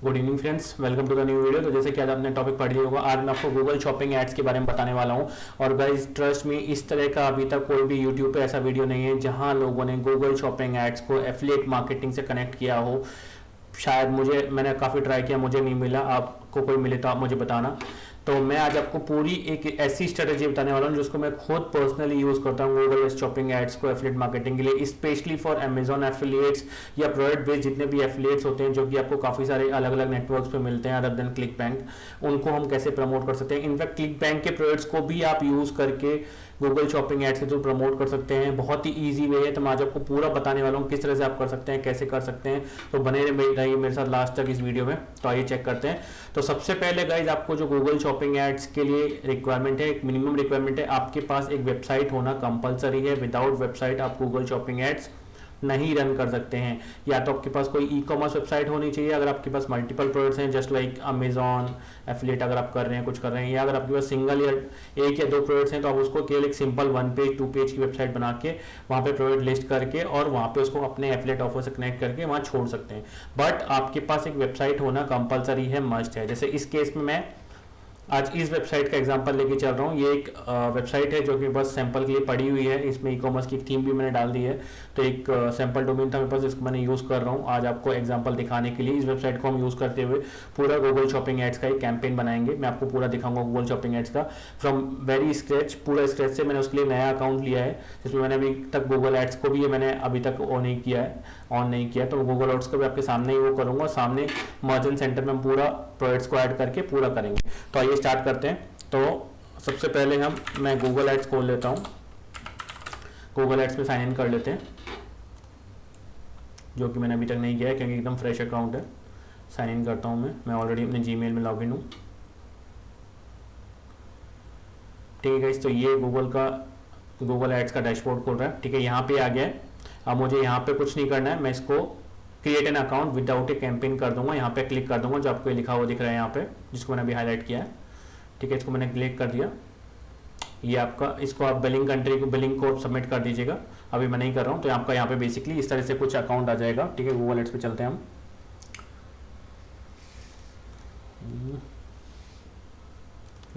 Good evening friends, welcome to the new video. तो जैसे कि आज आपने टॉपिक पढ़ लिया होगा, आज मैं आपको गूगल शॉपिंग एड्स के बारे में बताने वाला हूं। और गाइस ट्रस्ट मी, इस तरह का अभी तक कोई भी यूट्यूब पे ऐसा वीडियो नहीं है जहां लोगों ने गूगल शॉपिंग एड्स को एफिलिएट मार्केटिंग से कनेक्ट किया हो। शायद मैंने काफ़ी ट्राई किया, मुझे नहीं मिला। आपको कोई मिले तो आप मुझे बताना। तो मैं आज आपको पूरी एक ऐसी स्ट्रेटेजी बताने वाला हूँ जिसको मैं खुद पर्सनली यूज करता हूँ गूगल शॉपिंग एड्स को एफिलिएट मार्केटिंग के लिए, स्पेशली फॉर अमेजॉन एफिलिएट्स या प्रोडक्ट बेस्ड जितने भी एफिलिएट्स होते हैं जो कि आपको काफ़ी सारे अलग अलग नेटवर्क्स पे मिलते हैं अदर देन क्लिक बैंक। उनको हम कैसे प्रमोट कर सकते हैं। इनफैक्ट क्लिक बैंक के प्रोडक्ट्स को भी आप यूज करके गूगल शॉपिंग एड्स के थ्रू प्रमोट कर सकते हैं। बहुत ही ईजी वे है। तो मैं आज आपको पूरा बताने वाला हूँ किस तरह से आप कर सकते हैं, कैसे कर सकते हैं। तो बने रहिए मेरे साथ लास्ट तक इस वीडियो में। तो आइए चेक करते हैं। तो सबसे पहले गाइज आपको जो गूगल शॉपिंग एड्स के लिए रिक्वायरमेंट है, एक मिनिमम रिक्वायरमेंट है, आपके पास एक वेबसाइट होना कंपलसरी है। विदाउट वेबसाइट आप गूगल शॉपिंग एड्स नहीं रन कर सकते हैं। या तो आपके पास कोई ई कॉमर्स वेबसाइट होनी चाहिए अगर आपके पास मल्टीपल प्रोडक्ट्स हैं, जस्ट लाइक अमेजॉन एफिलिएट अगर आप कर रहे हैं, कुछ कर रहे हैं। या अगर आपके पास सिंगल या एक या दो प्रोडक्ट्स हैं तो आप उसको केवल एक सिंपल 1 पेज 2 पेज की वेबसाइट बना के वहाँ पे प्रोडक्ट लिस्ट करके और वहाँ पे उसको अपने एफिलिएट ऑफर से कनेक्ट करके वहाँ छोड़ सकते हैं। बट आपके पास एक वेबसाइट होना कंपलसरी है, मस्ट है। जैसे इस केस में मैं आज इस वेबसाइट का एग्जांपल लेके चल रहा हूँ। ये एक वेबसाइट है जो कि बस सैंपल के लिए पड़ी हुई है। इसमें ई कॉमर्स की थीम भी मैंने डाल दी है। तो एक सैंपल डोमेन था मेरे पास, जिसको मैंने यूज़ कर रहा हूँ आज आपको एग्जांपल दिखाने के लिए। इस वेबसाइट को हम यूज़ करते हुए पूरा गूगल शॉपिंग एड्स का एक कैंपेन बनाएंगे। मैं आपको पूरा दिखाऊंगा गूगल शॉपिंग एड्स का फ्रॉम वेरी स्क्रैच, पूरा स्क्रैच से। मैंने उसके लिए नया अकाउंट लिया है जिसमें मैंने अभी तक गूगल एड्स को भी मैंने अभी तक ऑन नहीं किया है। तो गूगल एड्स को भी आपके सामने ही वो करूँगा। सामने मर्चेंट सेंटर में पूरा प्रोडक्ट्स को ऐड करके पूरा करेंगे। तो आइए स्टार्ट करते हैं। तो सबसे पहले मैं गूगल एड्स खोल लेता हूँ। गूगल एड्स में साइन इन कर लेते हैं, जो कि मैंने अभी तक नहीं किया है क्योंकि एकदम फ्रेश अकाउंट है। साइन इन करता हूँ मैं ऑलरेडी अपने जीमेल में लॉगिन हूँ। ठीक है, तो ये गूगल एड्स का डैशबोर्ड खोल रहा है। ठीक है, यहाँ पे आ गया है। अब मुझे यहाँ पे कुछ नहीं करना है, मैं इसको create an account without A campaign कर दूंगा। यहाँ पे क्लिक कर दूंगा, जो आपको लिखा हुआ दिख रहा है यहाँ पे, जिसको मैंने अभी हाईलाइट किया है। ठीक है, इसको मैंने क्लिक कर दिया। ये आपका, इसको आप बिलिंग को सबमिट कर दीजिएगा। अभी मैं नहीं कर रहा हूँ। तो आपका यहाँ पे बेसिकली इस तरह से कुछ अकाउंट आ जाएगा। ठीक है, गूगल एड्स पे चलते हैं हम।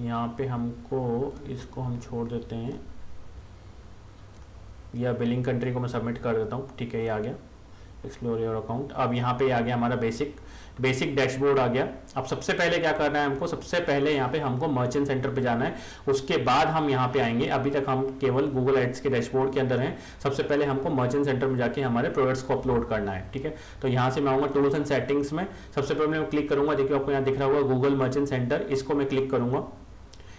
यहाँ पे इसको हम छोड़ देते हैं, या बिलिंग कंट्री को मैं सबमिट कर देता हूँ। ठीक है, ये आ गया एक्सप्लोर योर अकाउंट। अब यहाँ पे आ गया हमारा बेसिक डैशबोर्ड आ गया। अब सबसे पहले क्या करना है हमको, सबसे पहले यहाँ पे हमको मर्चेंट सेंटर पे जाना है। उसके बाद हम यहाँ पे आएंगे। अभी तक हम केवल गूगल एड्स के डैशबोर्ड के अंदर हैं। सबसे पहले हमको मर्चेंट सेंटर में जाके हमारे प्रोडक्ट्स को अपलोड करना है। ठीक है, तो यहाँ से मैं आऊँगा टूल्स एंड सेटिंग्स में। सबसे पहले मैं क्लिक करूंगा, देखिए आपको यहाँ दिख रहा होगा गूगल मर्चेंट सेंटर। इसको मैं क्लिक करूंगा।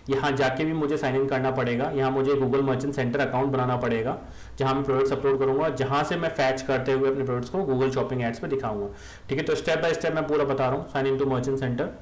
यहाँ जाके भी मुझे साइन इन करना पड़ेगा। यहाँ मुझे गूगल मर्चेंट सेंटर अकाउंट बनाना पड़ेगा, जहाँ मैं प्रोडक्ट्स अपलोड करूंगा, जहाँ से मैं फैच करते हुए अपने प्रोडक्ट्स को गूगल शॉपिंग एड्स पे दिखाऊंगा। ठीक है, तो स्टेप बाय स्टेप मैं पूरा बता रहा हूँ। Sign in to merchant center.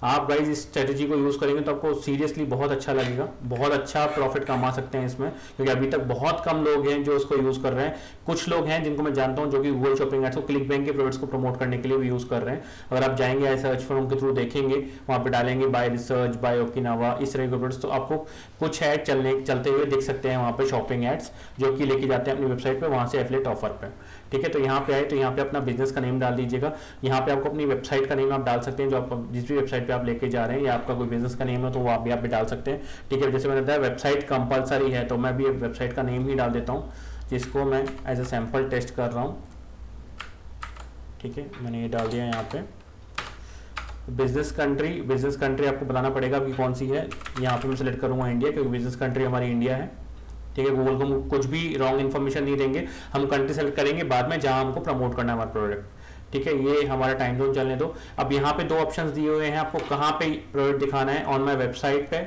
आप गाइज इस स्ट्रेटेजी को यूज करेंगे तो आपको सीरियसली बहुत अच्छा लगेगा, बहुत अच्छा प्रॉफिट कमा सकते हैं इसमें, क्योंकि अभी तक बहुत कम लोग हैं जो इसको यूज कर रहे हैं। कुछ लोग हैं जिनको मैं जानता हूं जो कि गूगल शॉपिंग एड्स को क्लिक बैंक के प्रोडक्ट्स को प्रमोट करने के लिए भी यूज कर रहे हैं। अगर आप जाएंगे सर्च फॉर्म के थ्रू देखेंगे, वहां पे डालेंगे बाय रिसर्च, बाय ओकिनावा, इस तरह के प्रोडक्ट्स, तो आपको कुछ ऐड चलते हुए दिख सकते हैं वहां पे शॉपिंग एड्स, जो कि लेके जाते हैं अपनी वेबसाइट पे, वहां से एफिलिएट ऑफर पे। ठीक है, तो यहाँ पे आए तो यहाँ पे अपना बिजनेस का नेम डाल दीजिएगा। यहाँ पे आपको अपनी वेबसाइट का नेम आप डाल सकते हैं, जो आप जिस भी वेबसाइट पे आप लेके जा रहे हैं, या आपका कोई बिजनेस का नेम है तो वो आप भी यहाँ पे डाल सकते हैं। ठीक है, जैसे मैंने बताया वेबसाइट कंपलसरी है, तो मैं भी वेबसाइट का नेम ही डाल देता हूँ, जिसको मैं एज ए सैंपल टेस्ट कर रहा हूँ। ठीक है, मैंने ये डाल दिया। यहाँ पे बिजनेस कंट्री आपको बताना पड़ेगा कि कौन सी है। यहाँ पे मैं सेलेक्ट करूंगा इंडिया, क्योंकि बिजनेस कंट्री हमारी इंडिया है। ठीक है, गूगल को हम कुछ भी रॉन्ग इन्फॉर्मेशन नहीं देंगे, हम कंट्री सेलेक्ट करेंगे बाद में जहां हमको प्रमोट करना है हमारा प्रोडक्ट। ठीक है, ये हमारा टाइम जोन चलने दो। अब यहाँ पे दो ऑप्शंस दिए हुए हैं आपको, कहाँ पे प्रोडक्ट दिखाना है, ऑन माई वेबसाइट पे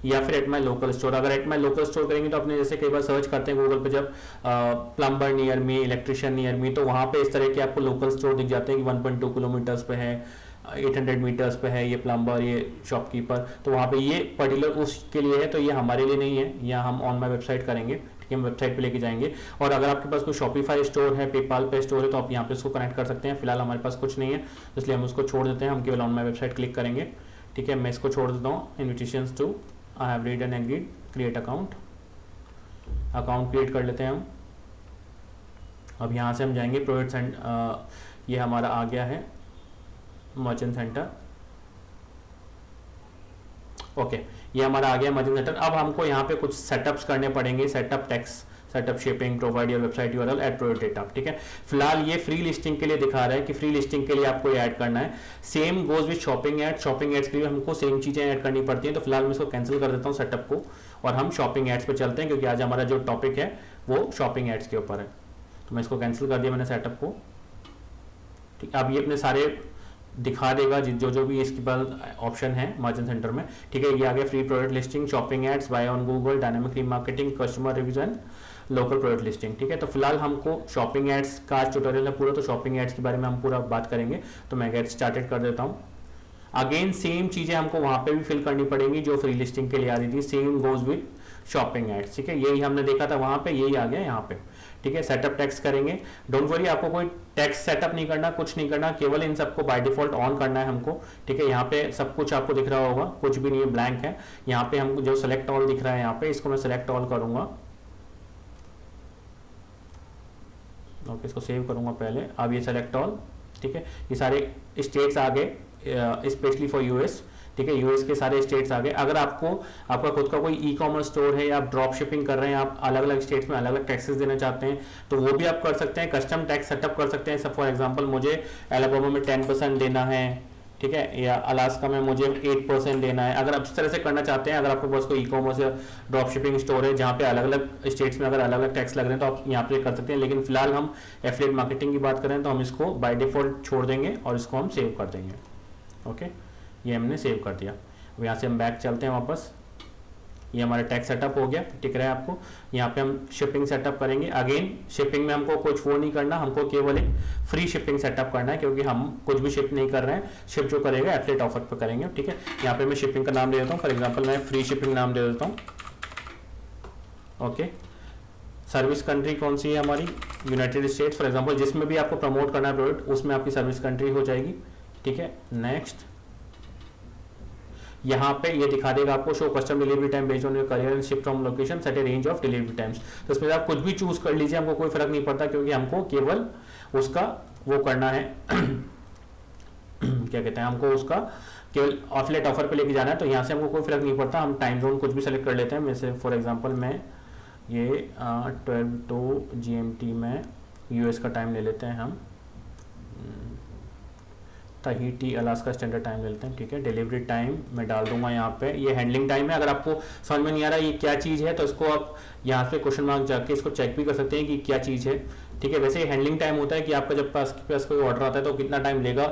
या फिर एट माई लोकल स्टोर। अगर एट माई लोकल स्टोर करेंगे तो अपने जैसे कई बार सर्च करते हैं गूगल पे, जब plumber near me, electrician near me, तो वहाँ पे इस तरह के आपको लोकल स्टोर दिख जाते हैं कि 1.2 किलोमीटर्स पे है, 800 मीटर्स पे है ये प्लम्बर, ये शॉपकीपर। तो वहाँ पे ये पर्टिकुलर उसके लिए है, तो ये हमारे लिए नहीं है। यहाँ हम ऑन माई वेबसाइट करेंगे। ठीक है, हम वेबसाइट पे लेके जाएंगे। और अगर आपके पास कोई शॉपिफाई स्टोर है, पेपाल पे स्टोर है, तो आप यहाँ पे इसको कनेक्ट कर सकते हैं। फिलहाल हमारे पास कुछ नहीं है, इसलिए हम उसको छोड़ देते हैं। हम केवल ऑन माई वेबसाइट क्लिक करेंगे। ठीक है, मैं इसको छोड़ देता हूँ। Invitations to I have read and agreed, create account create कर लेते हैं हम। अब यहाँ से हम जाएंगे प्रोडक्ट्स एंड ये हमारा आ गया है मर्चेंट सेंटर। ओके, ये हमारा आ गया मर्चेंट सेंटर। अब हमको यहाँ पे कुछ सेटअप्स करने पड़ेंगे, setup text, setup shipping, provide your website URL, add product data. ठीक है, फिलहाल ये फ्री लिस्टिंग के लिए दिखा रहा है कि फ्री लिस्टिंग के लिए आपको ये ऐड करना है। Same goes with shopping ad, shopping ads के लिए हमको सेम चीजें ऐड करनी पड़ती हैं। तो फिलहाल मैं इसको कैंसिल कर देता हूँ सेटअप को, और हम शॉपिंग एड्स पे चलते हैं, क्योंकि आज हमारा जो टॉपिक है वो शॉपिंग एड्स के ऊपर है। तो मैं इसको कैंसिल कर दिया मैंने सेटअप को। ठीक, अब ये अपने सारे दिखा देगा जो जो भी इसके पास ऑप्शन है मर्चेंट सेंटर में। ठीक है, ये आ गया free product listing, shopping ads, buy on Google, dynamic remarketing, customer reviews and local product listing. ठीक है, तो फिलहाल हमको शॉपिंग एड्स का आज ट्यूटोरियल है पूरा, तो शॉपिंग एड्स के बारे में हम पूरा बात करेंगे। तो मैं गेट स्टार्टेड कर देता हूँ। अगेन सेम चीजें हमको वहां पे भी फिल करनी पड़ेंगी जो फ्री लिस्टिंग के लिए आ रही थी, same goes with shopping ads. ठीक है, यही हमने देखा था वहां पे, यही आ गया यहाँ पे। ठीक है, सेटअप टेक्स्ट करेंगे। डोंट वरी, आपको कोई टेक्स्ट सेटअप नहीं करना, कुछ नहीं करना, केवल इन सबको बाय डिफॉल्ट ऑन करना है हमको। ठीक है, यहाँ पे सब कुछ आपको दिख रहा होगा, कुछ भी नहीं है, ब्लैंक है। यहाँ पे हमको जो सेलेक्ट ऑल दिख रहा है यहाँ पे, इसको मैं सेलेक्ट ऑल करूंगा। ओके, इसको सेव करूंगा पहले। अब ये सेलेक्ट ऑल। ठीक है, ये सारे स्टेट्स आ गए, स्पेशली फॉर यूएस। ठीक है, यूएस के सारे स्टेट्स आ गए। अगर आपको आपका खुद का कोई ई कॉमर्स स्टोर है या आप ड्रॉप शिपिंग कर रहे हैं, आप अलग अलग स्टेट्स में अलग अलग टैक्सेस देना चाहते हैं, तो वो भी आप कर सकते हैं, कस्टम टैक्स सेटअप कर सकते हैं। सब फॉर एग्जांपल मुझे अलाबामा में 10% देना है, ठीक है, या अलास्का में मुझे 8% देना है। अगर आप इस तरह से करना चाहते हैं, अगर आपके पास कोई ई कॉमर्स या ड्रॉप शिपिंग स्टोर है जहाँ पे अलग अलग स्टेट्स में अगर अलग अलग टैक्स लग रहे हैं, तो आप यहाँ पे कर सकते हैं। लेकिन फिलहाल हम एफिलिएट मार्केटिंग की बात करें तो हम इसको बाय डिफॉल्ट छोड़ देंगे और इसको हम सेव कर देंगे। ओके, ये हमने सेव कर दिया। अब यहाँ से हम बैक चलते हैं वापस। ये हमारा टैक्स सेटअप हो गया, दिख रहा है आपको। यहाँ पे हम शिपिंग सेटअप करेंगे। अगेन शिपिंग में हमको कुछ वो नहीं करना, हमको केवल एक फ्री शिपिंग सेटअप करना है, क्योंकि हम कुछ भी शिप नहीं कर रहे हैं। शिप जो करेगा एफिलिएट ऑफर पे करेंगे। ठीक है, यहाँ पे मैं शिपिंग का नाम दे देता हूँ, फॉर एग्जाम्पल मैं फ्री शिपिंग नाम दे देता हूँ। ओके, सर्विस कंट्री कौन सी है हमारी, यूनाइटेड स्टेट्स फॉर एग्जाम्पल। जिसमें भी आपको प्रमोट करना है प्रोडक्ट, उसमें आपकी सर्विस कंट्री हो जाएगी। ठीक है, नेक्स्ट। यहाँ पे ये दिखा देगा आपको show custom delivery time based on your career and ship from location set A range of delivery times. तो इसमें आप कुछ भी चूज कर लीजिए, हमको कोई फर्क नहीं पड़ता, क्योंकि हमको केवल उसका वो करना है क्या कहते हैं, हमको उसका केवल एफिलिएट ऑफर पे लेके जाना है। तो यहाँ से हमको कोई फर्क नहीं पड़ता, हम टाइम जोन कुछ भी सेलेक्ट कर लेते हैं। जैसे फॉर एग्जाम्पल मैं ये 12 GMT में यूएस का टाइम ले लेते हैं हम, ताहिती अलास्का स्टैंडर्ड टाइम ले लेते हैं। ठीक है, डिलीवरी टाइम मैं डाल दूंगा यहाँ पे। ये हैंडलिंग टाइम है। अगर आपको समझ में नहीं आ रहा ये क्या चीज़ है, तो इसको आप यहाँ पे क्वेश्चन मार्क जाके इसको चेक भी कर सकते हैं कि क्या चीज़ है। ठीक है, वैसे ये हैंडलिंग टाइम होता है कि आपका जब पास कोई ऑर्डर आता है तो कितना टाइम लेगा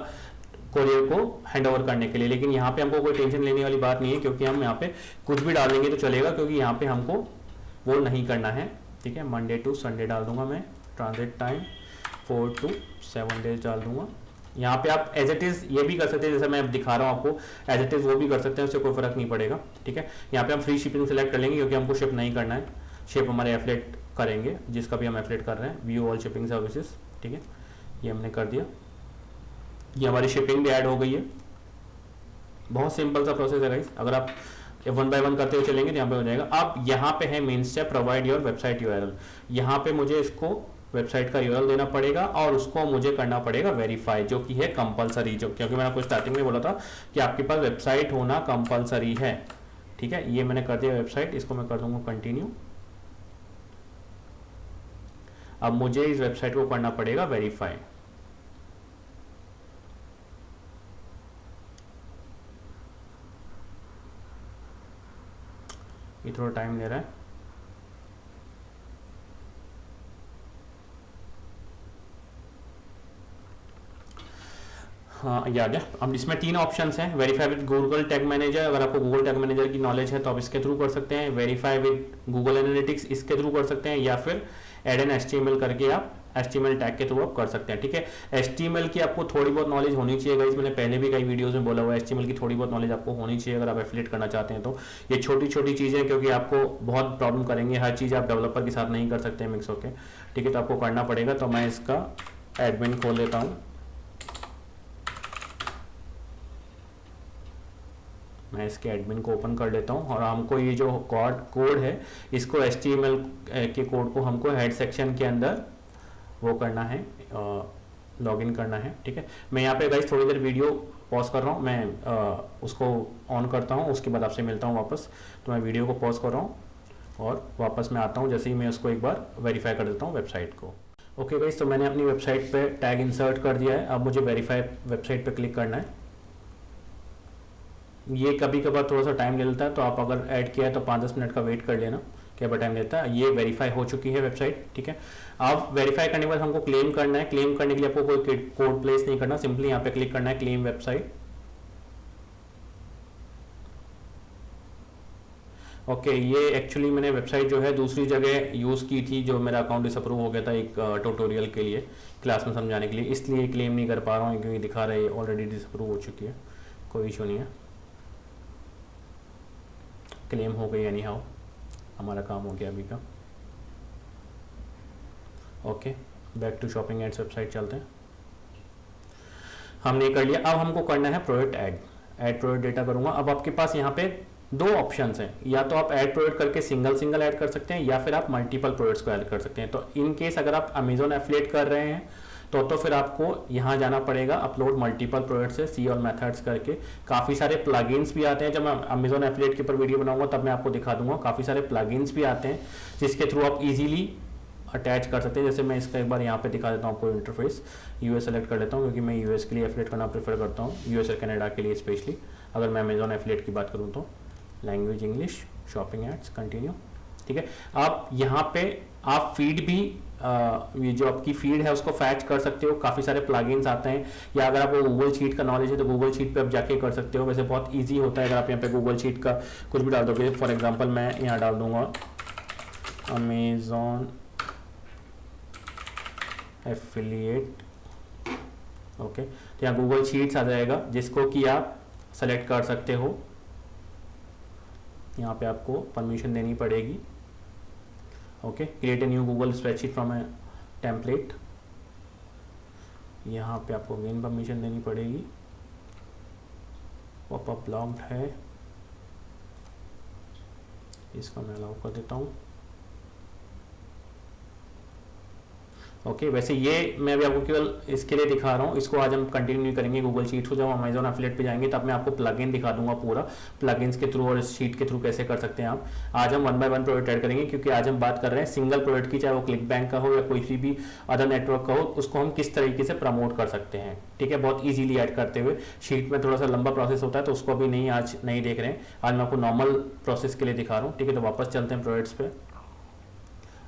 कोरियर को हैंड ओवर करने के लिए। लेकिन यहाँ पे हमको कोई टेंशन लेने वाली बात नहीं है, क्योंकि हम यहाँ पे कुछ भी डाल देंगे तो चलेगा, क्योंकि यहाँ पे हमको वो नहीं करना है। ठीक है, मंडे टू संडे डाल दूंगा मैं। ट्रांजिट टाइम 4 to 7 days डाल दूंगा। यहाँ पे आप एज इट इज ये भी कर सकते हैं, जैसे मैं दिखा रहा हूँ आपको, एज इट इज वो भी कर सकते हैं, उससे कोई फर्क नहीं पड़ेगा। ठीक है, यहाँ पे हम फ्री शिपिंग सेलेक्ट कर लेंगे, क्योंकि हमको शिप नहीं करना है। शिप हमारे एफिलिएट करेंगे, जिसका भी हम एफिलिएट कर रहे हैं, व्यू ऑल शिपिंग सर्विसेज। ठीक है, ये हमने कर दिया। ये हमारी शिपिंग भी ऐड हो गई है। बहुत सिंपल सा प्रोसेस है गाइस, अगर आप 1 by 1 करते हुए चलेंगे तो यहाँ पे हो जाएगा। अब यहाँ पे है main step, provide your website URL. यहाँ पे मुझे इसको वेबसाइट का यूआरएल देना पड़ेगा और उसको मुझे करना पड़ेगा वेरीफाई, जो कि है कंपलसरी। जो क्योंकि मैंने आपको स्टार्टिंग में बोला था कि आपके पास वेबसाइट होना कंपलसरी है। ठीक है, ये मैंने कर दिया वेबसाइट, इसको मैं कर दूंगा कंटिन्यू। अब मुझे इस वेबसाइट को करना पड़ेगा वेरीफाई। ये थोड़ा टाइम ले रहा है। हाँ, ये आ गया। अब इसमें 3 ऑप्शंस हैं। Verify with Google tag manager, अगर आपको गूगल टैग मैनेजर की नॉलेज है तो आप इसके थ्रू कर सकते हैं। वेरीफाई विद गूगल एनालिटिक्स, इसके थ्रू कर सकते हैं, या फिर एड एन HTML करके आप HTML टैग के थ्रू आप कर सकते हैं। ठीक है, HTML की आपको थोड़ी बहुत नॉलेज होनी चाहिए गाइस, मैंने पहले भी कई वीडियोस में बोला हुआ है, HTML की थोड़ी बहुत नॉलेज आपको होनी चाहिए अगर आप एफिलिएट करना चाहते हैं तो। ये छोटी छोटी चीज़ें, क्योंकि आपको बहुत प्रॉब्लम करेंगे, हर चीज़ आप डेवलपर के साथ नहीं कर सकते मिक्स होके। ठीक है, तो आपको करना पड़ेगा। तो मैं इसका एडमिन खोल लेता हूँ, मैं इसके एडमिन को ओपन कर लेता हूँ, और हमको ये जो कोड है, इसको HTML के कोड को हमको हेड सेक्शन के अंदर वो करना है, लॉगिन करना है। ठीक है, मैं यहाँ पे गाइस थोड़ी देर वीडियो पॉज कर रहा हूँ, मैं उसको ऑन करता हूँ, उसके बाद आपसे मिलता हूँ वापस। तो मैं वीडियो को पॉज कर रहा हूँ और वापस मैं आता हूँ जैसे ही मैं उसको एक बार वेरीफाई कर देता हूँ वेबसाइट को। ओके गाइस, तो मैंने अपनी वेबसाइट पे टैग इंसर्ट कर दिया है। अब मुझे वेरीफाई वेबसाइट पे क्लिक करना है। ये कभी कभार थोड़ा सा टाइम ले लेता है, तो आप अगर ऐड किया है तो 5-10 मिनट का वेट कर लेना, क्या टाइम लेता है। ये वेरीफाई हो चुकी है वेबसाइट। ठीक है, अब वेरीफाई करने के बाद हमको क्लेम करना है। क्लेम करने के लिए आपको कोई कोड प्लेस नहीं करना, सिंपली यहाँ पे क्लिक करना है क्लेम वेबसाइट। ओके, ये एक्चुअली मैंने वेबसाइट जो है दूसरी जगह यूज़ की थी, जो मेरा अकाउंट डिसअप्रूव हो गया था एक ट्यूटोरियल के लिए, क्लास में समझाने के लिए, इसलिए क्लेम नहीं कर पा रहा हूँ क्योंकि दिखा रहा है ऑलरेडी डिसअप्रूव हो चुकी है। कोई इशू नहीं है, क्लेम हो गई एनी हाउ, हमारा काम हो गया अभी का। Okay, back to shopping ads website चलते हैं। हमने कर लिया, अब हमको करना है प्रोडक्ट ऐड प्रोडक्ट डेटा करूंगा। अब आपके पास यहाँ पे दो ऑप्शंस हैं, या तो आप ऐड प्रोडक्ट करके सिंगल ऐड कर सकते हैं, या फिर आप मल्टीपल प्रोडक्ट्स को ऐड कर सकते हैं। तो इन केस अगर आप अमेजोन एफिलिएट कर रहे हैं तो फिर आपको यहाँ जाना पड़ेगा अपलोड मल्टीपल प्रोडक्ट्स से सी और मेथड्स करके। काफ़ी सारे प्लगइन्स भी आते हैं, जब मैं अमेजोन एफिलिएट के ऊपर वीडियो बनाऊंगा तब मैं आपको दिखा दूंगा। काफ़ी सारे प्लगइन्स भी आते हैं जिसके थ्रू आप इजीली अटैच कर सकते हैं। जैसे मैं इसका एक बार यहाँ पे दिखा देता हूँ आपको इंटरफेस। यूएस सेलेक्ट कर लेता हूँ क्योंकि मैं यूएस के लिए एफिलिएट करना प्रेफर करता हूँ, यूएस और कनाडा के लिए स्पेशली। अगर मैं अमेजोन एफिलिएट की बात करूँ तो language English, shopping ads, continue. ठीक है, आप यहाँ पे आप फीड भी ये जो आपकी फीड है उसको फैच कर सकते हो। काफ़ी सारे प्लगइन्स आते हैं, या अगर आपको गूगल शीट का नॉलेज है तो गूगल शीट पे आप जाके कर सकते हो। वैसे बहुत इजी होता है, अगर आप यहाँ पे गूगल शीट का कुछ भी डाल दोगे। फॉर एग्जांपल मैं यहाँ डाल दूंगा अमेजोन एफिलिएट। ओके, तो यहाँ गूगल शीट्स आ जाएगा जिसको कि आप सेलेक्ट कर सकते हो। यहाँ पे आपको परमिशन देनी पड़ेगी। Okay, create a new Google spreadsheet from A template. यहाँ पे आपको अगेन परमिशन देनी पड़ेगी। पॉपअप ब्लॉक्ड है, इसको मैं अलाउ कर देता हूँ। ओके, वैसे ये मैं भी आपको केवल इसके लिए दिखा रहा हूँ, इसको आज हम कंटिन्यू नहीं करेंगे गूगल शीट को। जब हम अमेजोन एफिलिएट पे जाएंगे तब मैं आपको प्लगइन दिखा दूंगा पूरा, प्लगइन्स के थ्रू और इस शीट के थ्रू कैसे कर सकते हैं आप। आज हम 1 बाय 1 प्रोडक्ट ऐड करेंगे, क्योंकि आज हम बात कर रहे हैं सिंगल प्रोडक्ट की, चाहे वो क्लिक बैंक का हो या कोई भी अदर नेटवर्क का हो, उसको हम किस तरीके से प्रमोट कर सकते हैं। ठीक है, बहुत ईजिली ऐड करते हुए। शीट में थोड़ा सा लंबा प्रोसेस होता है तो उसको अभी आज नहीं देख रहे हैं, आज मैं आपको नॉर्मल प्रोसेस के लिए दिखा रहा हूँ। ठीक है, तो वापस चलते हैं प्रोडक्ट्स पे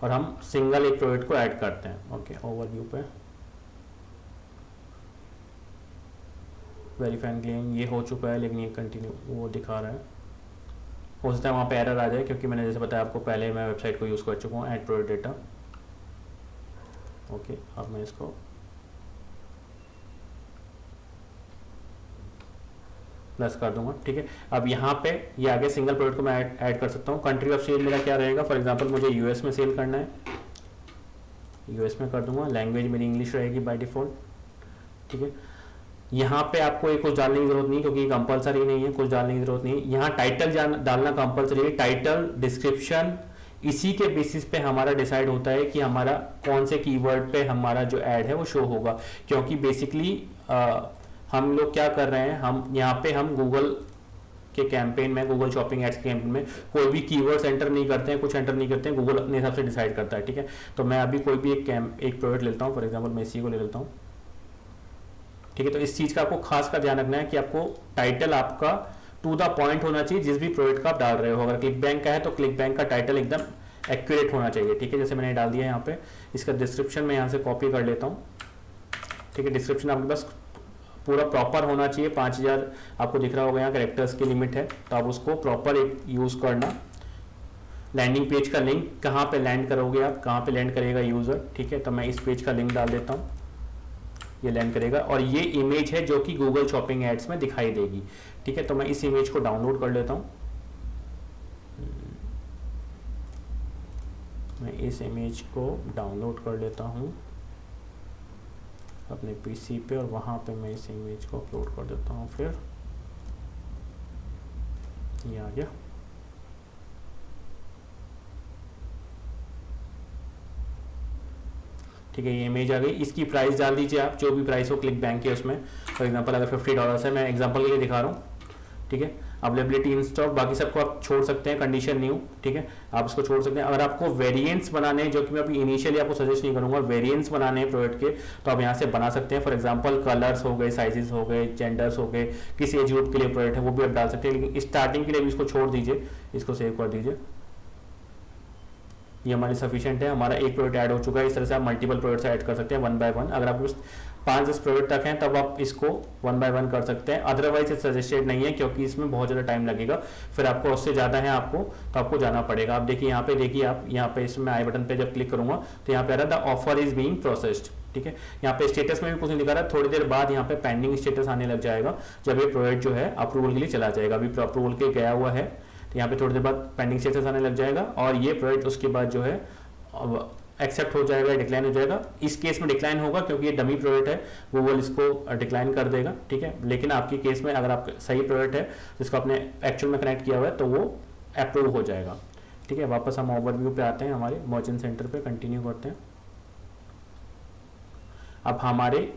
और हम सिंगल एक प्रोडक्ट को ऐड करते हैं। ओके, ओवरव्यू पे वेरीफाई क्लेम ये हो चुका है, लेकिन ये कंटिन्यू वो दिखा रहा है। हो सकता है वहाँ पे एरर आ जाए, क्योंकि मैंने जैसे बताया आपको पहले मैं वेबसाइट को यूज़ कर चुका हूँ ऐड प्रोडक्ट डेटा। ओके, अब मैं इसको प्लस कर दूंगा। ठीक है, अब यहाँ पे ये आगे सिंगल प्रोडक्ट को मैं ऐड कर सकता हूँ। कंट्री ऑफ सेल मेरा क्या रहेगा, फॉर एग्जांपल मुझे यूएस में सेल करना है, यूएस में कर दूंगा। लैंग्वेज मेरी इंग्लिश रहेगी बाय डिफॉल्ट। ठीक है, यहाँ पे आपको ये कुछ डालने की जरूरत नहीं, क्योंकि कंपलसरी नहीं है, कुछ डालने की जरूरत नहीं। यहाँ टाइटल डालना कंपलसरी है, टाइटल, डिस्क्रिप्शन, इसी के बेसिस पे हमारा डिसाइड होता है कि हमारा कौन से कीवर्ड पे हमारा जो ऐड है वो शो होगा। क्योंकि बेसिकली हम लोग क्या कर रहे हैं, हम यहाँ पे हम गूगल के कैंपेन में, गूगल शॉपिंग एड्स के कैंपेन में कोई भी कीवर्ड्स एंटर नहीं करते हैं, कुछ एंटर नहीं करते हैं, गूगल अपने हिसाब से डिसाइड करता है। ठीक है, तो मैं अभी कोई भी एक प्रोडक्ट लेता हूँ, फॉर एग्जांपल मैं इसी को ले लेता हूँ। ठीक है, तो इस चीज़ का आपको खास कर ध्यान रखना है कि आपको टाइटल आपका टू द पॉइंट होना चाहिए जिस भी प्रोडक्ट का आप डाल रहे हो। अगर क्लिक बैंक का है तो क्लिक बैंक का टाइटल एकदम एक्यूरेट होना चाहिए। ठीक है, जैसे मैंने डाल दिया यहाँ पे, इसका डिस्क्रिप्शन मैं यहाँ से कॉपी कर लेता हूँ। ठीक है, डिस्क्रिप्शन आपके पास पूरा प्रॉपर होना चाहिए। 5000 आपको दिख रहा होगा यहाँ कैरेक्टर्स की लिमिट है, तो आप उसको प्रॉपर यूज़ करना। लैंडिंग पेज का लिंक कहाँ पे लैंड करोगे आप, कहाँ पे लैंड करेगा यूज़र। ठीक है, तो मैं इस पेज का लिंक डाल देता हूँ, ये लैंड करेगा। और ये इमेज है जो कि गूगल शॉपिंग एड्स में दिखाई देगी। ठीक है, तो मैं इस इमेज को डाउनलोड कर लेता हूँ। मैं इस इमेज को डाउनलोड कर लेता हूँ अपने पीसी पे, और वहाँ पे मैं इस इमेज को अपलोड कर देता हूँ। फिर ये आ गया। ठीक है, ये इमेज आ गई। इसकी प्राइस डाल दीजिए आप, जो भी प्राइस हो क्लिक बैंक के उसमें। फॉर एग्जांपल अगर $50 है, मैं एग्जांपल के लिए दिखा रहा हूँ, ठीक है। अवेलेबिलिटी इन स्टॉक, बाकी सबको आप छोड़ सकते हैं, कंडीशन न्यू, ठीक है, आप इसको छोड़ सकते हैं। अगर आपको वेरिएंट्स बनाने हैं, जो कि मैं अभी इनिशियली आपको सजेस्ट नहीं करूंगा, वेरिएंट्स बनाने हैं प्रोडक्ट के, तो आप यहाँ से बना सकते हैं। फॉर एग्जांपल कलर्स हो गए, साइजेस हो गए, जेंडर्स हो गए, किसी एज ग्रुप के लिए प्रोडक्ट है वो भी आप डाल सकते हैं, लेकिन स्टार्टिंग के लिए भी इसको छोड़ दीजिए, इसको सेव कर दीजिए। ये हमारी सफिशिएंट है, हमारा एक प्रोडक्ट ऐड हो चुका है। इस तरह से आप मल्टीपल प्रोडक्ट्स ऐड कर सकते हैं 1 by 1। अगर आपके पास 5-10 प्रोडक्ट तक हैं तब आप इसको 1 by 1 कर सकते हैं, अदरवाइज ये सजेस्टेड नहीं है, क्योंकि इसमें बहुत ज़्यादा टाइम लगेगा। फिर आपको उससे ज़्यादा है आपको, तो आपको जाना पड़ेगा। आप देखिए यहाँ पे, देखिए आप यहाँ पे इसमें आई बटन पे जब क्लिक करूंगा तो यहाँ पे आ रहा है the offer is being processed, ठीक है। यहाँ पे स्टेटस में भी कुछ नहीं दिखा रहा है, थोड़ी देर बाद यहाँ पे पेंडिंग स्टेटस आने लग जाएगा जब ये प्रोडक्ट जो है अप्रूवल के लिए चला जाएगा। अभी अप्रूवल के गया हुआ है, तो यहाँ पे थोड़ी देर बाद पेंडिंग स्टेटस आने लग जाएगा, और ये प्रोडक्ट उसके बाद जो है एक्सेप्ट हो जाएगा, डिक्लाइन हो जाएगा। इस केस में डिक्लाइन होगा क्योंकि ये डमी प्रोडक्ट है, गूगल इसको डिक्लाइन कर देगा, ठीक है। लेकिन आपके केस में अगर आप सही प्रोडक्ट है जिसको आपने एक्चुअल में कनेक्ट किया हुआ है तो वो अप्रूव हो जाएगा, ठीक है। वापस हम ओवरव्यू पे आते हैं, हमारे मर्चेंट सेंटर पे कंटिन्यू करते हैं। अब हमारे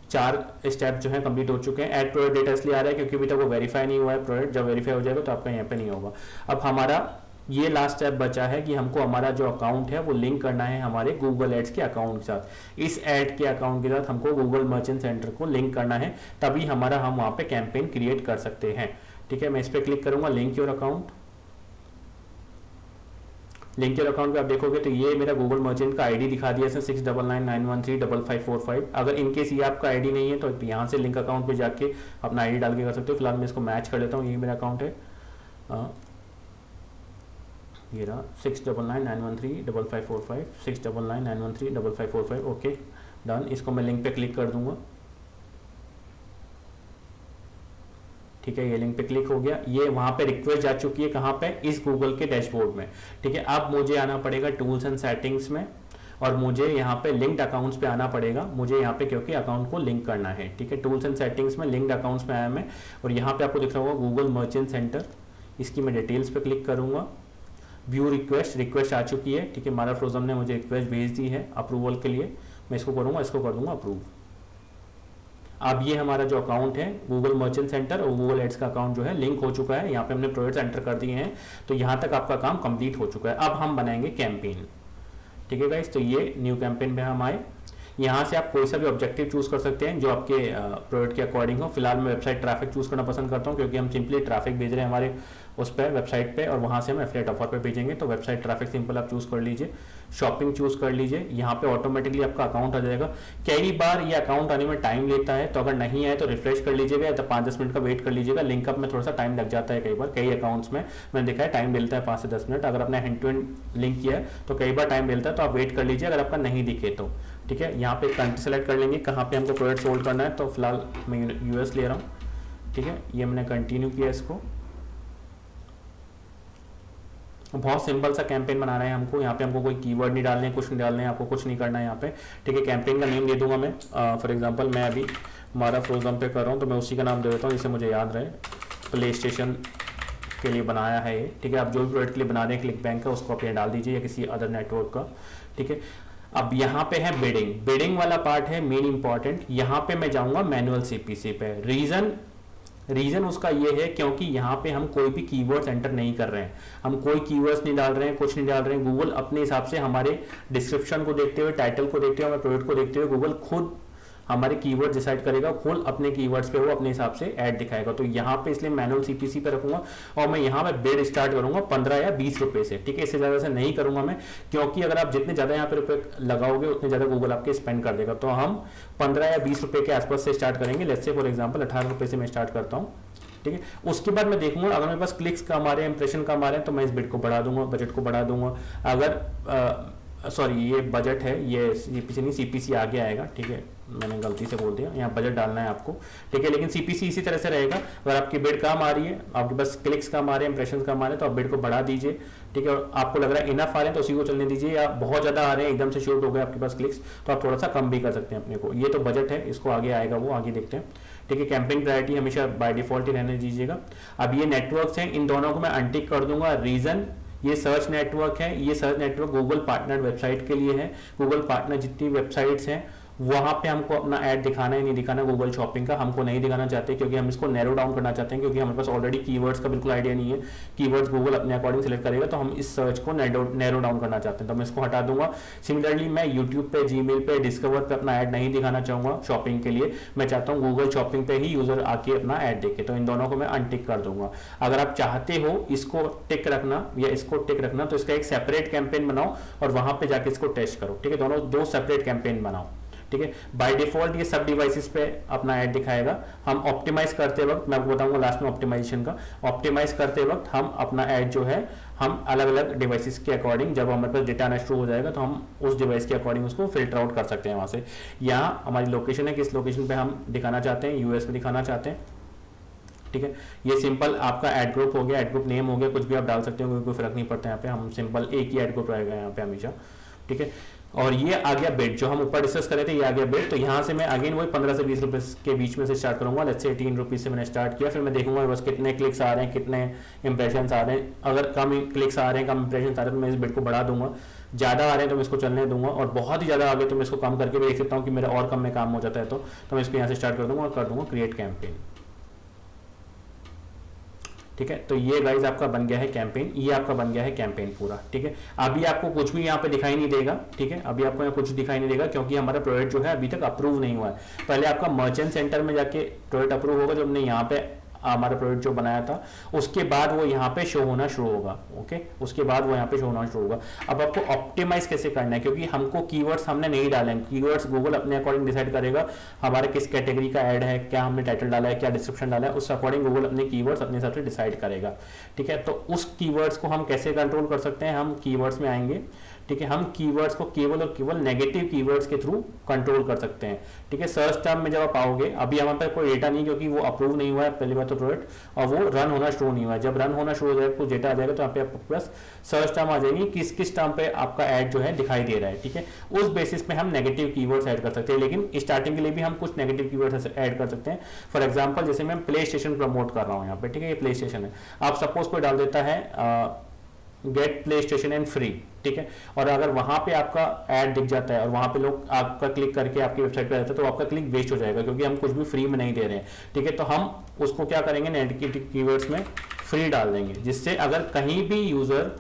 4 स्टेप जो है कंप्लीट हो चुके हैं। ऐड प्रोडक्ट डेटा इसलिए आ रहा है क्योंकि अभी तक वो वेरीफाई नहीं हुआ है प्रोडक्ट, जब वेरीफाई हो जाएगा तो आपका यहाँ पे नहीं होगा। अब हमारा ये लास्ट स्टेप बचा है कि हमको हमारा जो अकाउंट है वो लिंक करना है हमारे गूगल एड्स के अकाउंट के साथ। इस ऐड के अकाउंट के साथ हमको गूगल मर्चेंट सेंटर को लिंक करना है, तभी हमारा हम वहां पे कैंपेन क्रिएट कर सकते हैं, ठीक है। मैं इस पर क्लिक करूंगा, link your account. Link your account पे आप देखोगे तो ये मेरा गूगल मर्चेंट का आईडी दिखा दिया है 6999135545। अगर इनकेस ये आपका आईडी नहीं है तो यहाँ से लिंक अकाउंट पे जाके अपना आईडी डाल के कर सकते हो। फिलहाल मैं इसको मैच कर लेता हूँ, यही मेरा अकाउंट है, ये रहा 6999135545, 6999135545। Okay done. इसको मैं लिंक पे क्लिक कर दूंगा, ठीक है। ये लिंक पे क्लिक हो गया, ये वहां पे रिक्वेस्ट जा चुकी है, कहां पे, इस गूगल के डैशबोर्ड में, ठीक है। अब मुझे आना पड़ेगा टूल्स एंड सेटिंग्स में, और मुझे यहाँ पे लिंक्ड अकाउंट्स पे आना पड़ेगा, मुझे यहाँ पे क्योंकि अकाउंट को लिंक करना है, ठीक है। टूल्स एंड सेटिंग्स में लिंक्ड अकाउंट्स में आया मैं, और यहाँ पे आपको दिख रहा होगा गूगल मर्चेंट सेंटर। इसकी मैं डिटेल्स पे क्लिक करूंगा, व्यू रिक्वेस्ट आ चुकी है, ठीक है। मारा फ्रोजम ने मुझे रिक्वेस्ट भेज दी है अप्रूवल के लिए, मैं इसको करूंगा, इसको कर दूंगा अप्रूव। अब ये हमारा जो अकाउंट है गूगल मर्चेंट सेंटर और गूगल एड्स का अकाउंट जो है लिंक हो चुका है। यहाँ पे हमने प्रोडक्ट्स एंटर कर दिए हैं, तो यहाँ तक आपका काम कंप्लीट हो चुका है। अब हम बनाएंगे कैंपेन, ठीक है गाइस। तो ये न्यू कैंपेन पे हम आए, यहाँ से आप कोई सा भी ऑब्जेक्टिव चूज कर सकते हैं जो आपके प्रोडक्ट के अकॉर्डिंग हो। फिलहाल मैं वेबसाइट ट्रैफिक चूज करना पसंद करता हूँ, क्योंकि हम सिंपली ट्रैफिक भेज रहे हैं हमारे उस पर वेबसाइट पे, और वहाँ से हम एफिलिएट ऑफर पे भेजेंगे। तो वेबसाइट ट्रैफिक सिंपल आप चूज कर लीजिए, शॉपिंग चूज कर लीजिए, यहाँ पे ऑटोमेटिकली आपका अकाउंट आ जाएगा। कई बार ये अकाउंट आने में टाइम लेता है, तो अगर नहीं आए तो रिफ्रेश कर लीजिएगा, या तो 5-10 मिनट का वेट कर लीजिएगा। लिंकअप में थोड़ा सा टाइम लग जाता है कई बार, कई अकाउंट्स में मैंने देखा है टाइम मिलता है 5 से 10 मिनट। अगर आपने हैंड टू हैंड लिंक किया है तो कई बार टाइम मिलता है, तो आप वेट कर लीजिए अगर आपका नहीं दिखे तो, ठीक है। यहाँ पे कंट्री सेलेक्ट कर लेंगे कहाँ पे हमको प्रोडक्ट सोल्ड करना है, तो फिलहाल मैं यूएस ले रहा हूँ, ठीक है। ये मैंने कंटिन्यू किया इसको। बहुत सिंपल सा कैंपेन बनाना है हमको, यहाँ पे हमको कोई कीवर्ड नहीं डालने, कुछ नहीं डालने, आपको कुछ नहीं करना है यहाँ पे, ठीक है। कैंपेन का नेम दे दूंगा मैं, फॉर एग्जांपल मैं अभी मारा फ्रोजम पे कर रहा हूँ, तो मैं उसी का नाम दे देता हूँ जिससे मुझे याद रहे। प्ले स्टेशन के लिए बनाया है ये, ठीक है। आप जो भी प्रोडक्ट के लिए बना रहे हैं क्लिक बैंक का, उसको आप यहाँ डाल दीजिए, या किसी अदर नेटवर्क का, ठीक है। अब यहाँ पे है बिडिंग वाला पार्ट है मेन इंपॉर्टेंट। यहाँ पे मैं जाऊंगा मैनुअल सीपीसी पे। रीजन उसका ये है क्योंकि यहाँ पे हम कोई भी कीवर्ड्स एंटर नहीं कर रहे हैं, हम कोई कीवर्ड्स नहीं डाल रहे हैं, कुछ नहीं डाल रहे हैं। गूगल अपने हिसाब से हमारे डिस्क्रिप्शन को देखते हुए, टाइटल को देखते हुए, हमारे प्रोडक्ट को देखते हुए गूगल खुद हमारे कीवर्ड डिसाइड करेगा, खुद अपने कीवर्ड्स पे वो अपने हिसाब से ऐड दिखाएगा। तो यहाँ पे इसलिए मैनुअल सीपीसी पे रखूंगा, और मैं यहाँ पे बिड स्टार्ट करूंगा 15 या 20 रुपए से, ठीक है। इससे ज्यादा से नहीं करूंगा मैं, क्योंकि अगर आप जितने ज्यादा यहाँ पे रुपए लगाओगे उतने ज्यादा गूगल आपके स्पेंड कर देगा। तो हम 15 या 20 रुपए के आसपास से स्टार्ट करेंगे। लेट्स से फॉर एग्जाम्पल 18 रुपए से मैं स्टार्ट करता हूँ, ठीक है। उसके बाद मैं देखूंगा अगर मेरे पास क्लिक्स कम आ रहे हैं, इंप्रेशन कम आ रहे हैं, तो मैं इस बिड को बढ़ा दूंगा, बजट को बढ़ा दूंगा। अगर सॉरी ये बजट है, ये सीपीसी नहीं, सीपीसी आगे आएगा, ठीक है। मैंने गलती से बोल दिया, यहाँ बजट डालना है आपको, ठीक है। लेकिन सीपीसी इसी तरह से रहेगा। अगर आपकी बिड कम आ रही है, आपके पास क्लिक्स कम आ रहे हैं, इंप्रेशन कम आ रहे हैं, तो आप बिड को बढ़ा दीजिए, ठीक है। और आपको लग रहा है इनफ आ रहे हैं तो उसी को चलने दीजिए, या बहुत ज्यादा आ रहे हैं, एकदम से शूट हो गए आपके पास क्लिक्स, तो आप थोड़ा सा कम भी कर सकते हैं अपने को। ये तो बजट है, इसको आगे आएगा, वो आगे देखते हैं, ठीक है। कैंपेन प्रायोरिटी हमेशा बाय डिफॉल्ट ही रहने दीजिएगा। अब ये नेटवर्क्स हैं, इन दोनों को मैं अनटिक कर दूंगा। रीजन ये सर्च नेटवर्क है, ये search network Google partner website के लिए है। गूगल पार्टनर जितनी वेबसाइट्स हैं वहां पे हमको अपना ऐड दिखाना है नहीं दिखाना, गूगल शॉपिंग का हमको नहीं दिखाना चाहते, क्योंकि हम इसको नैरो डाउन करना चाहते हैं, क्योंकि हमारे पास ऑलरेडी कीवर्ड्स का बिल्कुल आइडिया नहीं है। कीवर्ड्स गूगल अपने अकॉर्डिंग सेलेक्ट करेगा, तो हम इस सर्च को नैरो डाउन करना चाहते हैं, तो मैं इसको हटा दूंगा। सिमिलरली मैं यूट्यूब पे, जीमेल पे, डिस्कवर पे अपना ऐड नहीं दिखाना चाहूंगा शॉपिंग के लिए। मैं चाहता हूँ गूगल शॉपिंग पे ही यूजर आके अपना ऐड देखे, तो इन दोनों को मैं अनटिक कर दूंगा। अगर आप चाहते हो इसको टिक रखना या इसको टिक रखना, तो इसका एक सेपरेट कैंपेन बनाओ और वहां पे जाके इसको टेस्ट करो, ठीक है। दोनों दो सेपरेट कैंपेन बनाओ, ठीक है। बाय डिफॉल्ट ये सब डिवाइसेस पे अपना ऐड दिखाएगा। हम ऑप्टिमाइज करते वक्त, मैं आपको बताऊंगा लास्ट में ऑप्टिमाइजेशन का, ऑप्टिमाइज करते वक्त हम अपना ऐड जो है हम अलग अलग डिवाइसेस के अकॉर्डिंग, जब हमारे पास डेटा आना शुरू हो जाएगा तो हम उस डिवाइस के अकॉर्डिंग उसको फिल्टर आउट कर सकते हैं वहां से। यहाँ हमारी लोकेशन है, किस लोकेशन पे हम दिखाना चाहते हैं, यूएस में दिखाना चाहते हैं, ठीक है। ये सिंपल आपका ऐड ग्रुप हो गया, ऐड ग्रुप नेम हो गया, कुछ भी आप डाल सकते हो, कोई फर्क नहीं पड़ता। यहाँ पे हम सिंपल एक ही ऐड ग्रुप रहेगा यहाँ पे हमेशा, ठीक है। और ये आ गया बिड, जो हम ऊपर डिस्कस कर रहे थे, ये आ गया बिड। तो यहाँ से मैं अगेन वही 15 से 20 रुपए के बीच में से स्टार्ट करूंगा। लेट्स से 18 रुपीज से मैंने स्टार्ट किया, फिर मैं देखूंगा बस कितने क्लिक्स आ रहे हैं, कितने इंप्रेशन आ रहे हैं। अगर कम क्लिक्स आ रहे हैं, कम इंप्रेशन आ रहे हैं, तो मैं इस बिड को बढ़ा दूंगा। ज्यादा आ रहे हैं तो मैं इसको चलने दूंगा, और बहुत ही ज्यादा आ गए तो मैं इसको कम करके भी देख सकता हूँ कि मेरा और कम में काम हो जाता है, तो मैं इसको यहाँ से स्टार्ट कर दूंगा और कर दूंगा क्रिएट कैंपेन, ठीक है। तो ये गाइस आपका बन गया है कैंपेन, ये आपका बन गया है कैंपेन पूरा, ठीक है। अभी आपको कुछ भी यहाँ पे दिखाई नहीं देगा, ठीक है। अभी आपको यहाँ कुछ दिखाई नहीं देगा क्योंकि हमारा प्रोडक्ट जो है अभी तक अप्रूव नहीं हुआ है। पहले आपका मर्चेंट सेंटर में जाके प्रोडक्ट अप्रूव होगा, जब हमने यहाँ पे हमारा प्रोडक्ट जो बनाया था, उसके बाद वो यहाँ पे शो होना शुरू होगा, ओके। उसके बाद वो यहाँ पे शो होना शुरू होगा। अब आपको ऑप्टिमाइज कैसे करना है, क्योंकि हमको कीवर्ड्स हमने नहीं डाले हैं, कीवर्ड्स गूगल अपने अकॉर्डिंग डिसाइड करेगा हमारे किस कैटेगरी का ऐड है, क्या हमने टाइटल डाला है, क्या डिस्क्रिप्शन डाला है, उस अकॉर्डिंग गूगल अपने कीवर्ड्स अपने हिसाब से डिसाइड करेगा, ठीक है। तो उस कीवर्ड्स को हम कैसे कंट्रोल कर सकते हैं, हम कीवर्ड्स में आएंगे, ठीक है। हम कीवर्ड्स को केवल और केवल नेगेटिव कीवर्ड्स के थ्रू कंट्रोल कर सकते हैं, ठीक है। सर्च टर्म में जब आप आओगे, अभी हमारे पास कोई डेटा नहीं, क्योंकि वो अप्रूव नहीं हुआ है पहली बात तो प्रोडक्ट, और वो रन होना शुरू नहीं हुआ है। जब रन होना शुरू हो जाएगा, कुछ डेटा आ जाएगा, तो यहाँ पे आपके पास सर्च टर्म आ जाएगी, किस किस टर्म पे आपका ऐड जो है दिखाई दे रहा है, ठीक है। उस बेसिस पे हम नेगेटिव कीवर्ड्स ऐड कर सकते हैं, लेकिन स्टार्टिंग के लिए भी हम कुछ नेगेटिव कीवर्ड्स ऐड कर सकते हैं। फॉर एग्जाम्पल जैसे मैं प्ले स्टेशन प्रमोट कर रहा हूँ यहाँ पे, ठीक है, ये प्ले स्टेशन है। आप सपोज कोई डाल देता है get PlayStation and free, ठीक है, और अगर वहां पे आपका ऐड दिख जाता है और वहां पे लोग आपका क्लिक करके आपकी वेबसाइट पे जाते हैं, तो आपका क्लिक वेस्ट हो जाएगा, क्योंकि हम कुछ भी फ्री में नहीं दे रहे हैं, ठीक है। तो हम उसको क्या करेंगे, नेगेटिव कीवर्ड्स में फ्री डाल देंगे, जिससे अगर कहीं भी यूजर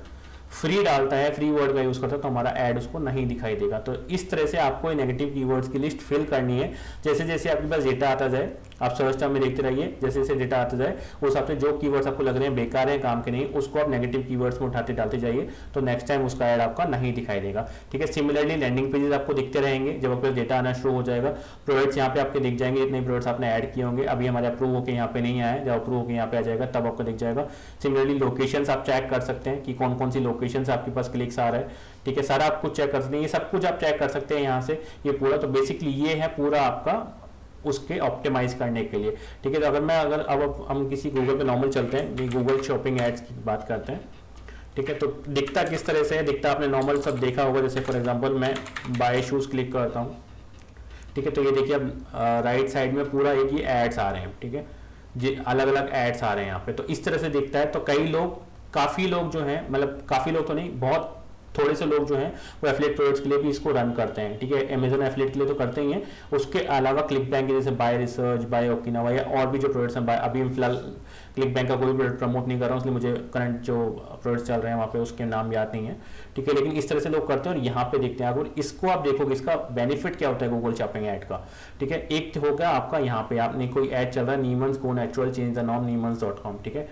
फ्री डालता है, फ्री वर्ड का यूज करता है, तो हमारा ऐड उसको नहीं दिखाई देगा। तो इस तरह से आपको नेगेटिव कीवर्ड्स की लिस्ट फिल करनी है। जैसे जैसे आपके पास डेटा आता जाए, आप सर्च टर्म में देखते रहिए, जैसे जैसे डेटा आता जाए उस हिसाब से जो कीवर्ड्स आपको लग रहे हैं बेकार है, काम के नहीं, उसको आप नेगेटिव कीवर्ड्स में उठाते डालते जाइए, तो नेक्स्ट टाइम उसका ऐड आपका नहीं दिखाई देगा, ठीक है। सिमिलरली लैंडिंग पेजेस आपको दिखते रहेंगे, जब आपके पास डेटा आना शुरू हो जाएगा, प्रोडक्ट्स यहाँ पे आपके दिख जाएंगे, इतने प्रोडक्ट्स आपने ऐड किए होंगे, अभी हमारे अप्रूव होकर यहाँ पे नहीं आए, जब अप्रूव होकर यहाँ पे आ जाएगा तब आपको दिख जाएगा। सिमिलरली लोकेशंस आप चेक कर सकते हैं कि कौन कौन सी लोकेशंस आपके पास क्लिक्स आ रहा है, ठीक है, सारा आप कुछ चेक कर सकते हैं, ये सब कुछ आप चेक कर सकते हैं यहाँ से, ये पूरा। तो बेसिकली ये है पूरा आपका उसके ऑप्टिमाइज करने के लिए, ठीक है। तो अगर अब हम किसी गूगल पे नॉर्मल चलते हैं, गूगल शॉपिंग एड्स की बात करते हैं, ठीक है। तो दिखता किस तरह से है, दिखता आपने नॉर्मल सब देखा होगा। जैसे फॉर एग्जांपल मैं बाय शूज क्लिक करता हूँ, ठीक है, तो ये देखिए अब राइट साइड में पूरा एक ही एड्स आ रहे हैं, ठीक है, जी अलग अलग एड्स आ रहे हैं यहाँ पे, तो इस तरह से दिखता है। तो काफी लोग जो हैं, मतलब काफी लोग तो नहीं, बहुत थोड़े से लोग जो हैं वो एफिलिएट प्रोडक्ट्स के लिए भी इसको रन करते हैं, ठीक है। अमेजन एफिलिएट के लिए तो करते ही हैं, उसके अलावा क्लिक बैंक के जैसे बाय रिसर्च, बाय ओकिनावा या और भी जो प्रोडक्ट्स हैं, अभी फिलहाल क्लिक बैंक का कोई प्रोडक्ट प्रमोट नहीं कर रहा हूँ, इसलिए मुझे करंट जो प्रोडक्ट्स चल रहे हैं वहाँ पे उसके नाम याद नहीं है, ठीक है, लेकिन इस तरह से लोग करते हैं और यहाँ पे देखते हैं। अगर इसको आप देखोगे, इसका बेनिफिट क्या होता है गूगल शॉपिंग ऐड का, ठीक है। एक होगा आपका यहाँ पे आपने कोई ऐड चल रहा है, नीमन्स गो नेचुरल चेंज द नॉर्म नीमन्स.com, ठीक है।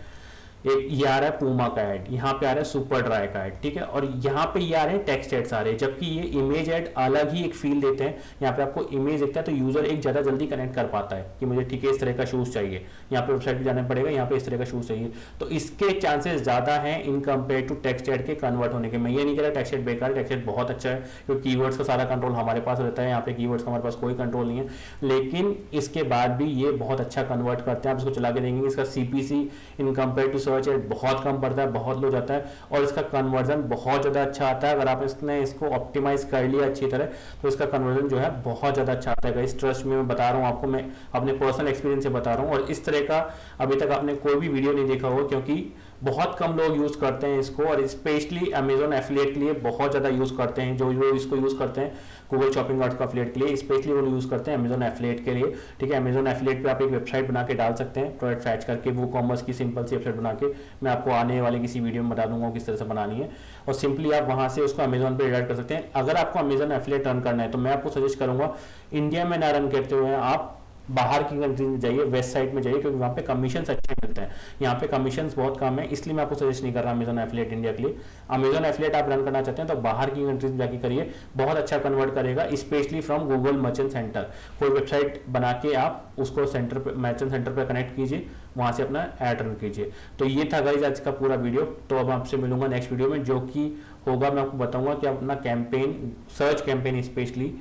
एक ये आ रहा है पूमा का ऐड, यहाँ पे आ रहा है सुपर ड्राई का ऐड, ठीक है, और यहाँ पे ये आ रहे हैं टेक्स्ट एड्स आ रहे हैं, जबकि ये इमेज ऐड अलग ही एक फील देते हैं। यहाँ पे आपको इमेज दिखता है तो यूजर एक ज्यादा जल्दी कनेक्ट कर पाता है कि मुझे ठीक है इस तरह का शूज चाहिए, यहाँ पे वेबसाइट पे जाना पड़ेगा, यहाँ पे इस तरह का शूज चाहिए, तो इसके चांसेस ज्यादा हैं in compare to text ad के कन्वर्ट होने के। मैं ये नहीं कह रहा टेक्स्ट एड बेकार, टेक्स्ट एड बहुत अच्छा है, क्योंकि कीवर्ड्स का सारा कंट्रोल हमारे पास रहता है, यहाँ पे कीवर्ड्स का हमारे पास कोई कंट्रोल नहीं है, लेकिन इसके बाद भी ये बहुत अच्छा कन्वर्ट करते हैं। आप इसको चला के देखेंगे, इसका CPC in compare to search ad बहुत कम पड़ता है, बहुत लो जाता है, और इसका कन्वर्जन बहुत ज्यादा अच्छा आता है। अगर आपने इसको ऑप्टिमाइज कर लिया अच्छी तरह तो इसका कन्वर्जन जो है बहुत ज्यादा अच्छा आता है। इस ट्रस्ट में मैं बता रहा हूँ आपको, मैं अपने पर्सनल एक्सपीरियंस से बता रहा हूँ, और इस तरह का अभी तक आपने कोई भी वीडियो नहीं देखा होगा, क्योंकि बहुत कम लोग यूज़ करते हैं इसको, और स्पेशली अमेजोन एफिलिएट के लिए बहुत ज़्यादा यूज़ करते हैं। जो लोग इसको यूज़ करते हैं गूगल शॉपिंग कार्ट का एफिलिएट के लिए, स्पेशली वो यूज़ करते हैं अमेजोन एफिलिएट के लिए। ठीक है, अमेजोन एफिलिएट पे आप एक वेबसाइट बना के डाल सकते हैं, प्रोडक्ट फैच करके, वो कॉमर्स की सिंपल सी वेबसाइट बना के, मैं आपको आने वाले किसी वीडियो में बता दूंगा किस तरह से बनानी है, और सिंपली आप वहाँ से उसको अमेजोन पे रिडायरेक्ट कर सकते हैं। अगर आपको अमेजोन एफिलिएट रन करना है तो मैं आपको सजेस्ट करूंगा इंडिया में ना रन करते हुए आप बाहर की कंट्री में जाइए, वेस्ट साइड में जाइए, क्योंकि वहाँ पे कमीशन अच्छे मिलते हैं। यहाँ पे कमीशन बहुत कम है, इसलिए मैं आपको सजेस्ट नहीं कर रहा अमेजोन एफिलिएट इंडिया के लिए। अमेजोन एफिलिएट आप रन करना चाहते हैं तो बाहर की कंट्रीज में जाके करिए, बहुत अच्छा कन्वर्ट करेगा, specially from Google merchant centre. कोई वेबसाइट बना के आप उसको सेंटर पे, मर्चेंट सेंटर पर कनेक्ट कीजिए, वहाँ से अपना ऐड रन कीजिए। तो ये था गाइस आज का पूरा वीडियो। तो अब आपसे मिलूंगा नेक्स्ट वीडियो में, जो कि होगा, मैं आपको बताऊंगा कि अपना कैंपेन, सर्च कैंपेन स्पेशली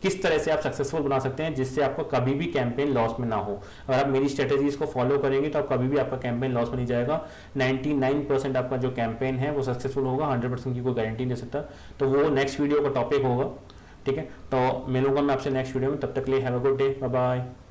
किस तरह से आप सक्सेसफुल बना सकते हैं जिससे आपको कभी भी कैंपेन लॉस में ना हो। अगर आप मेरी स्ट्रेटेजीज को फॉलो करेंगे तो आप कभी भी आपका कैंपेन लॉस में नहीं जाएगा। 99% आपका जो कैंपेन है वो सक्सेसफुल होगा, 100% की कोई गारंटी नहीं दे सकता। तो वो नेक्स्ट वीडियो का टॉपिक होगा। ठीक है, तो मिलूंगा मैं आपसे नेक्स्ट वीडियो में, तब तक के लिए have a good day, bye bye.